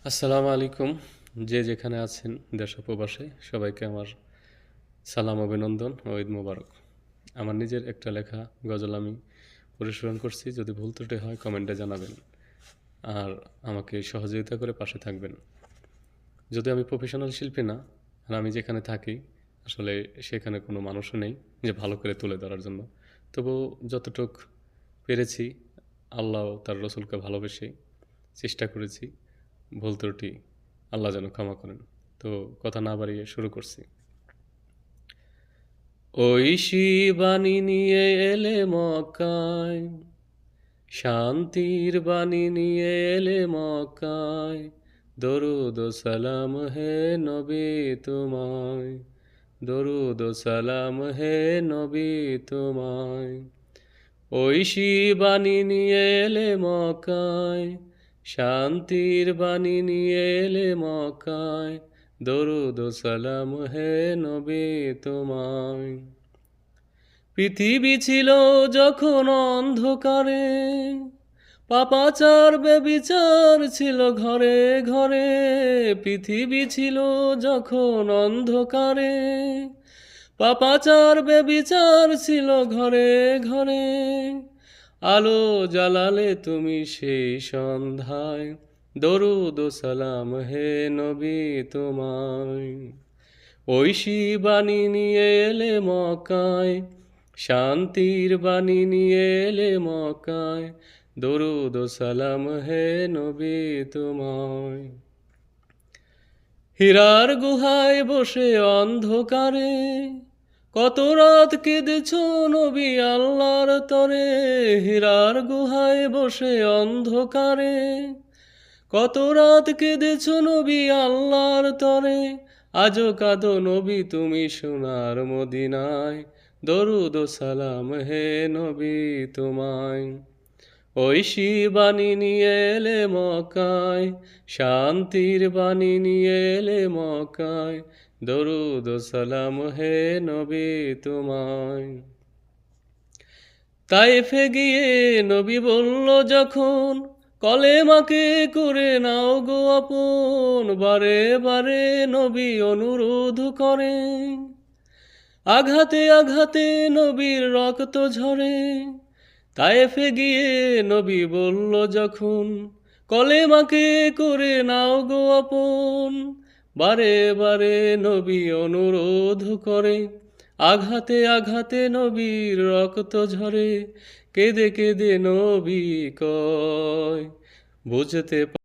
আসসালামু আলাইকুম। যে যেখানে আছেন দেশ ও প্রবাসে সবাইকে আমার সালাম, অভিনন্দন ও ঈদ মোবারক। আমার নিজের একটা লেখা গজল আমি পরিবেশন করছি। যদি ভুল ত্রুটি হয় কমেন্টে জানাবেন। আর আমাকে সহযোগিতা করে পাশে থাকবেন। যদি আমি প্রফেশনাল শিল্পী না, আর আমি যেখানে থাকি আসলে সেখানে কোনো মানুষও নেই যে ভালো করে তুলে ধরার জন্য। তবুও যতটুক পেরেছি আল্লাহ ও তার রসুলকে ভালোবেসে চেষ্টা করেছি। ভুল ত্রুটি আল্লাহ যেন ক্ষমা করেন। তো কথা না বাড়িয়ে শুরু করছি। ঐশী বাণী নিয়ে এলে মক্কায়, শান্তির বাণী নিয়ে এলে মক্কায়, দরুদ ও সালাম হে নবী তোমায়, দরুদ ও সালাম হে নবী তোমায়। ঐশী বাণী নিয়ে এলে মক্কায়, শান্তির বাণী নিয়ে এলে মক্কায়, দরুদ ও সালাম হে নবী তোমায়। পৃথিবী ছিল যখন অন্ধকারে, পাপাচার বেবিচার ছিল ঘরে ঘরে। পৃথিবী ছিল যখন অন্ধকারে, পাপাচার বেবিচার ছিল ঘরে ঘরে। আলো জ্বালালে তুমি সেই সন্ধ্যায়, দরুদ ও সালাম হে নবী তোমায়। ঐশী বাণী নিয়ে এলে মক্কায়, শান্তির বাণী নিয়ে এলে মক্কায়, দরুদ ও সালাম হে নবী তোমায়। হীরার গুহায় বসে অন্ধকারে, কত রাত কেঁদেছ নবী আল্লাহর তরে। হীরার গুহায় বসে অন্ধকারে, কত রাত কেঁদেছ নবী আল্লাহর তরে। আজও কাঁদো নবী তুমি সোনার মদিনায়, দরুদ ও সালাম হে নবী তোমায়। ঐশী বাণী নিয়ে এলে মক্কায়, শান্তির বাণী নিয়ে এলে মক্কায়, দরুদ ও সালাম হে নবী তোমায়। তায়েফে গিয়ে নবী বলল যখন, কলেমাকে করে নাও গো আপন। বারে বারে নবী অনুরোধ করে, আঘাতে আঘাতে নবীর রক্ত ঝরে। তায়েফে গিয়ে নবী বলল যখন, কলেমাকে করে নাও গো আপন। বারে বারে নবী অনুরোধ করে, আঘাতে আঘাতে নবীর রক্ত ঝরে। কেঁদে কেঁদে নবী কয়, বুঝতে